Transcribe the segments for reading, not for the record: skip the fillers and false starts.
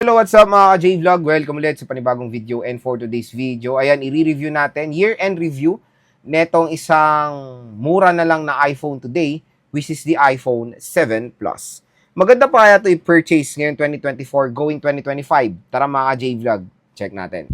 Hello, what's up mga ka-J-Vlog? Welcome ulit sa panibagong video, and for today's video, ayan, i-review natin, year-end review netong isang mura na lang na iPhone today, which is the iPhone 7 Plus. Maganda pa kaya ito i-purchase ngayon 2024, going 2025. Tara mga ka-J-Vlog, check natin.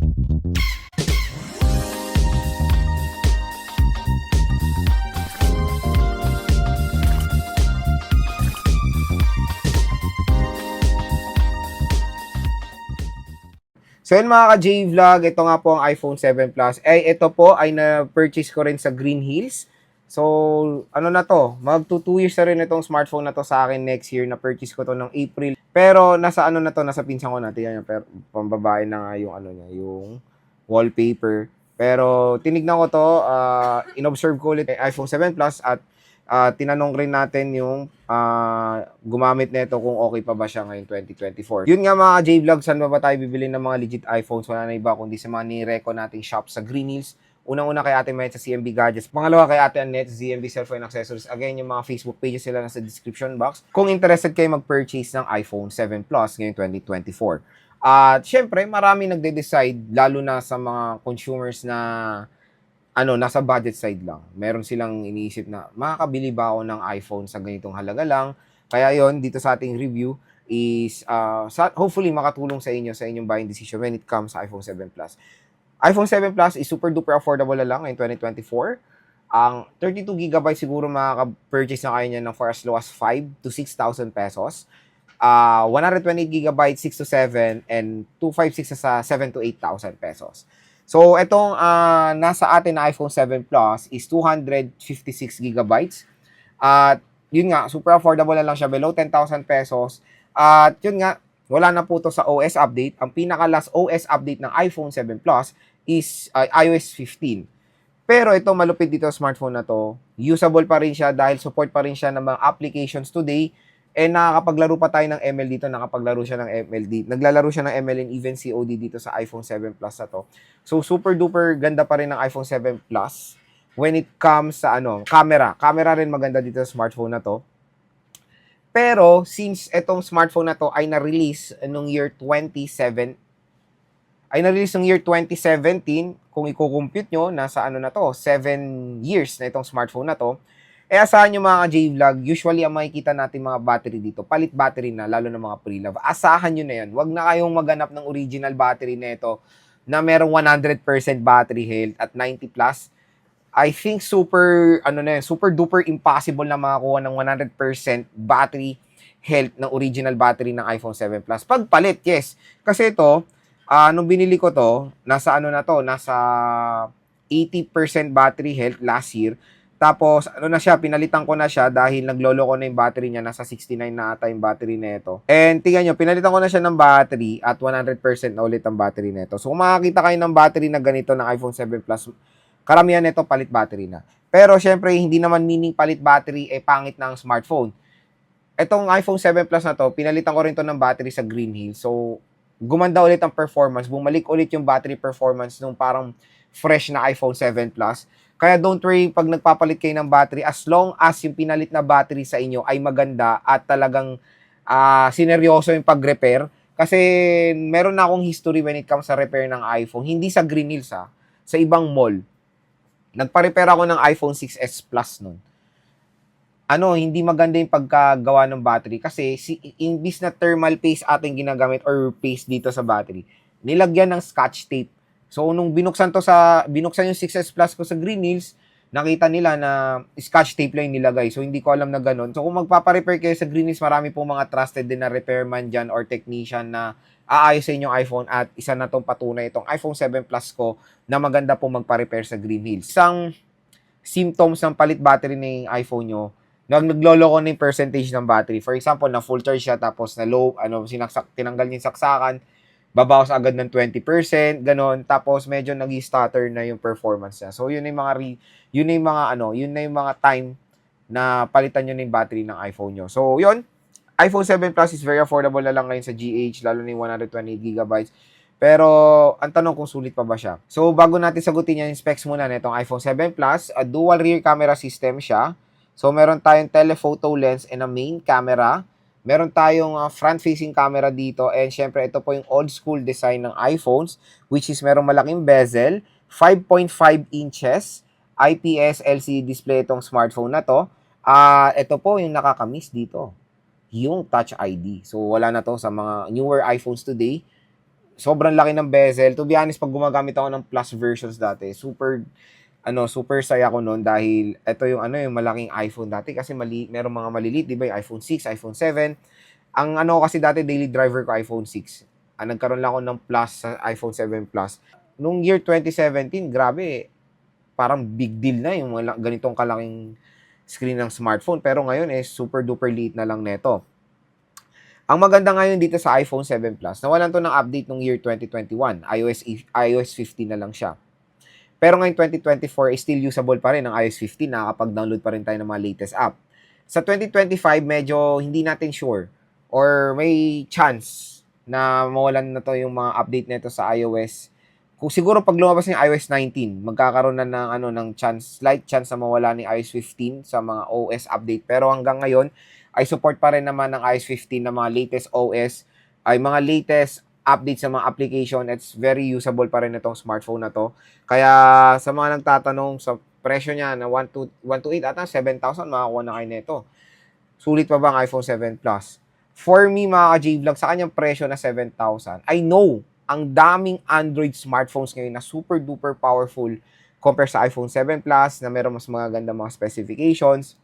So yun mga ka-J-Vlog, ito nga po ang iPhone 7 Plus. Ito po ay na-purchase ko rin sa Green Hills. So, ano na to, mag 2 years na rin itong smartphone na to sa akin next year. Na-purchase ko to ng April. Pero nasa ano na to, nasa pinsan ko natin. Yan, pero pambabae na nga yung ano niya, yung wallpaper. Pero tinignan ko to, in-observe ko ulit iPhone 7 Plus at tinanong rin natin yung gumamit nito kung okay pa ba siya ngayon 2024. Yun nga mga J-Vlog, saan ba tayo bibili ng mga legit iPhones? Wala na iba kundi sa mga ni-reco nating shop sa Green Hills. Unang-una kay Ate Met sa CMB Gadgets. Pangalawa kay Ate Annette sa CMB Cellphone Accessories. Again, yung mga Facebook pages sila nasa description box. Kung interested kayo mag-purchase ng iPhone 7 Plus ngayong 2024. At syempre, marami nagde-decide, lalo na sa mga consumers na nasa budget side lang. Meron silang iniisip na, makakabili ba ako ng iPhone sa ganitong halaga lang? Kaya yon dito sa ating review is, hopefully makatulong sa inyong buying decision when it comes sa iPhone 7 Plus. iPhone 7 Plus is super duper affordable na lang in 2024. Ang 32GB siguro makaka-purchase na kayo niya ng for as low as 5 to 6,000 pesos. 128GB, 6 to 7, and 256 sa 7 to 8,000 pesos. So, itong nasa atin na iPhone 7 Plus is 256GB. At yun nga, super affordable na lang siya, below 10,000 pesos. At yun nga, wala na po to sa OS update. Ang pinaka-last OS update ng iPhone 7 Plus is iOS 15. Pero ito, malupit dito sa smartphone na to. Usable pa rin siya dahil support pa rin siya ng mga applications today. And nakakapaglaro pa tayo ng ML dito, naglalaro siya ng ML and even COD dito sa iPhone 7 Plus na to. So, super duper ganda pa rin ng iPhone 7 Plus when it comes sa camera. Camera rin maganda dito sa smartphone na to. Pero, since itong smartphone na to ay na-release noong year 2017, kung i-compute nyo, nasa na to, 7 years na itong smartphone na to. Asahan nyo mga J-Vlog, usually ang makikita natin mga battery dito, palit battery na, lalo na mga pre-love. Asahan nyo na yan. Huwag na kayong maganap ng original battery nito na merong 100% battery health at 90 plus. I think super duper impossible na makakuha ng 100% battery health ng original battery ng iPhone 7 Plus. Pagpalit, yes. Kasi ito, nung binili ko to, nasa 80% battery health last year. Tapos, pinalitan ko na siya dahil naglolo ko na yung battery niya. Nasa 69 na ata yung battery nito. And tingnan nyo, pinalitan ko na siya ng battery at 100% na ulit ang battery nito. So, kung makakita kayo ng battery na ganito ng iPhone 7 Plus, karamihan nito palit battery na. Pero, syempre, hindi naman meaning palit battery, pangit na ang smartphone. Itong iPhone 7 Plus na to, pinalitan ko rin to ng battery sa Green Hills. So, gumanda ulit ang performance. Bumalik ulit yung battery performance nung parang fresh na iPhone 7 Plus. Kaya don't worry pag nagpapalit kayo ng battery, as long as yung pinalit na battery sa inyo ay maganda at talagang sineryoso yung pag-repair. Kasi meron na akong history when it comes sa repair ng iPhone. Hindi sa Green Hills sa ibang mall. Nagpa-repair ako ng iPhone 6s Plus nun. Hindi maganda yung pagkagawa ng battery kasi imbis na thermal paste ating ginagamit or paste dito sa battery, nilagyan ng scotch tape. So, nung binuksan yung 6S Plus ko sa Green Hills, nakita nila na scotch tape lang yung nilagay. So, hindi ko alam na ganun. So, kung magpaparepair kayo sa Green Hills, marami po mga trusted din na repairman dyan or technician na aayos sa inyong iPhone at isa na tong patunay itong iPhone 7 Plus ko na maganda po magpa-repair sa Green Hills. Isang symptoms ng palit battery ng iPhone nyo, naglolo ko na yung percentage ng battery. For example, na full charge siya tapos na low, tinanggal niya yung saksakan, babawas agad ng 20%, ganon. Tapos medyo nag-stutter na yung performance niya. So yun na yung mga time na palitan niyo na yung battery ng iPhone niyo. So yun, iPhone 7 Plus is very affordable na lang ngayon sa GH, lalo na yung 128GB. Pero ang tanong kung sulit pa ba siya. So bago natin sagutin yung specs muna nitong iPhone 7 Plus, a dual rear camera system siya. So meron tayong telephoto lens and a main camera. Meron tayong front-facing camera dito and syempre ito po yung old school design ng iPhones which is merong malaking bezel, 5.5 inches, IPS LCD display itong smartphone na to. Ito po yung nakakamiss dito, yung Touch ID. So wala na to sa mga newer iPhones today. Sobrang laki ng bezel. To be honest, pag gumagamit ako ng Plus versions dati, super saya ko noon dahil ito yung yung malaking iPhone dati kasi merong mga maliliit, 'di ba? Yung iPhone 6, iPhone 7. Ang kasi dati daily driver ko iPhone 6. Nagkaroon lang ako ng Plus sa iPhone 7 Plus. Nung year 2017, grabe, parang big deal na yung ganitong kalaking screen ng smartphone. Pero ngayon super duper liit na lang neto. Ang maganda ngayon dito sa iPhone 7 Plus, nawalan to ng update nung year 2021. iOS 15 na lang siya. Pero ngayon 2024 still usable pa rin ang iOS 15, nakakapag-download pa rin tayo ng mga latest app. Sa 2025 medyo hindi natin sure or may chance na mawalan na to yung mga update nito sa iOS. Kung siguro pag lumabas ng iOS 19, magkakaroon na ng slight chance na mawala ni iOS 15 sa mga OS update. Pero hanggang ngayon ay support pa rin naman ng iOS 15 na mga latest OS, ay mga latest update sa mga application. It's very usable pa rin itong smartphone na to. Kaya sa mga nagtatanong sa presyo niya na 128 ata 7,000 makakuha na kayo nito. Sulit pa ba ang iPhone 7 Plus? For me, mga ka-J-Vlog, sa kanyang presyo na 7,000, I know ang daming Android smartphones ngayon na super duper powerful compare sa iPhone 7 Plus na meron mas magaganda mga specifications.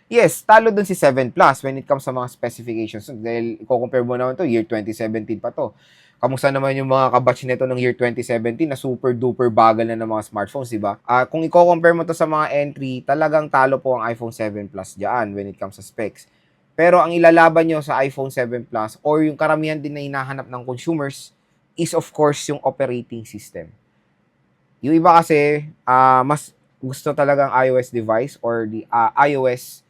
Yes, talo dun si 7 Plus when it comes sa mga specifications. Dahil i-compare mo naman to, year 2017 pa to. Kamusta naman yung mga kabatch nito ng year 2017 na super duper bagal na ng mga smartphones, di ba? Kung i-compare mo to sa mga entry, talagang talo po ang iPhone 7 Plus diyan when it comes sa specs. Pero ang ilalaban nyo sa iPhone 7 Plus or yung karamihan din na hinahanap ng consumers is of course yung operating system. Yung iba kasi, mas gusto talagang iOS device or the iOS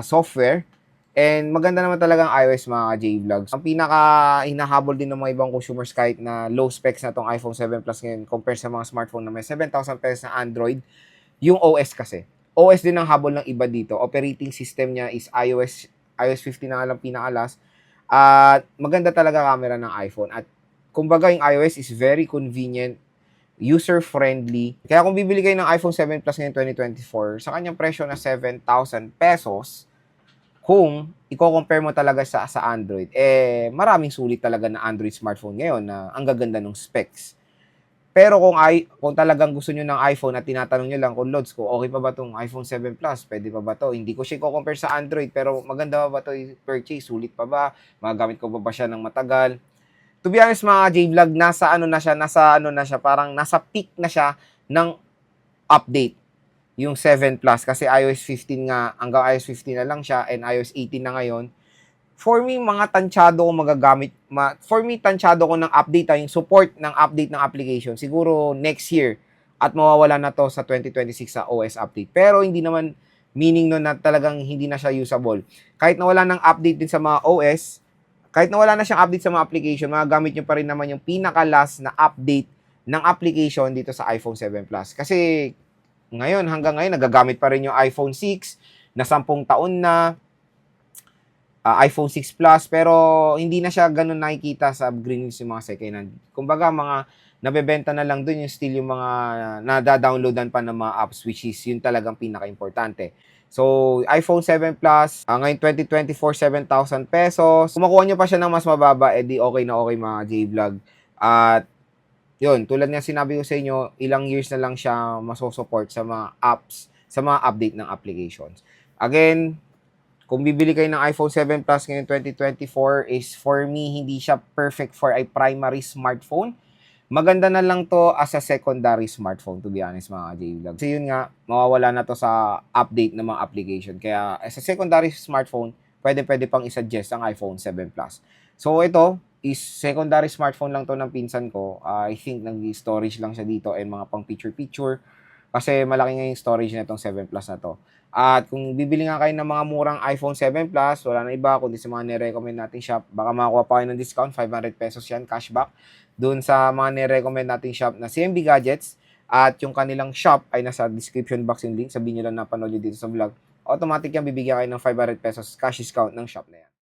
software. And maganda naman talaga ang iOS, mga J-Vlogs. Ang pinaka hinahabol din ng mga ibang consumers kahit na low specs na tong iPhone 7 Plus ngayon compared sa mga smartphone na may 7,000 pesos na Android, yung OS kasi. OS din ang habol ng iba dito. Operating system niya is iOS 15 na lang pinakalas. At maganda talaga camera ng iPhone. At kumbaga yung iOS is very convenient, user-friendly. Kaya kung bibili kayo ng iPhone 7 Plus ngayon 2024, sa kanyang presyo na 7,000 pesos, kung i-compare mo talaga sa Android, maraming sulit talaga na Android smartphone ngayon na ang gaganda ng specs. Pero kung talagang gusto nyo ng iPhone at tinatanong nyo lang kung Lods ko, okay pa ba itong iPhone 7 Plus? Pwede pa ba ito? Hindi ko siya i-compare sa Android, pero maganda pa ba ito i-purchase? Sulit pa ba? Magagamit ko pa ba siya ng matagal? To be honest, mga J-Vlog, nasa parang nasa peak na siya ng update yung 7 Plus kasi iOS 15 nga, hanggang iOS 15 na lang siya and iOS 18 na ngayon. For me, tansyado ko ng update, yung support ng update ng application, siguro next year at mawawala na to sa 2026 sa OS update. Pero hindi naman meaning nun na talagang hindi na siya usable. Kahit nawala ng update din sa mga OS, kahit nawala na siyang update sa mga application, magagamit nyo pa rin naman yung pinaka-last na update ng application dito sa iPhone 7 Plus. Kasi hanggang ngayon, nagagamit pa rin yung iPhone 6 na 10 taon na, iPhone 6 Plus, pero hindi na siya ganun nakikita sa green news yung mga second-hand. Kumbaga, mga nabebenta na lang dun yung still yung mga nada-downloadan pa ng mga apps, which is yun talagang pinaka-importante. So, iPhone 7 Plus, ngayon 2024, 7,000 pesos. Kung makuha nyo pa siya ng mas mababa, edi okay na okay, mga J-Vlog. At yun, tulad nga sinabi ko sa inyo, ilang years na lang siya masosupport sa mga apps, sa mga update ng applications. Again, kung bibili kayo ng iPhone 7 Plus ngayon 2024, is for me, hindi siya perfect for a primary smartphone. Maganda na lang to as a secondary smartphone, to be honest, mga J-Vlog. Kasi yun nga, mawawala na to sa update ng mga application. Kaya as a secondary smartphone, pwede pang isuggest ang iPhone 7 Plus. So ito is secondary smartphone lang to ng pinsan ko. I think nag-storage lang siya dito and mga pang picture-picture. Kasi malaki nga yung storage na itong 7 Plus na to. At kung bibili nga kayo ng mga murang iPhone 7 Plus, wala na iba kundi sa mga nire-recommend nating shop. Baka makakuha pa kayo ng discount, 500 pesos yan, cashback. Doon sa mga nire-recommend nating shop na CMB Gadgets. At yung kanilang shop ay nasa description box yung link. Sabihin nyo lang napanood nyo dito sa vlog. Automatic yan, bibigyan kayo ng 500 pesos cash discount ng shop na yan.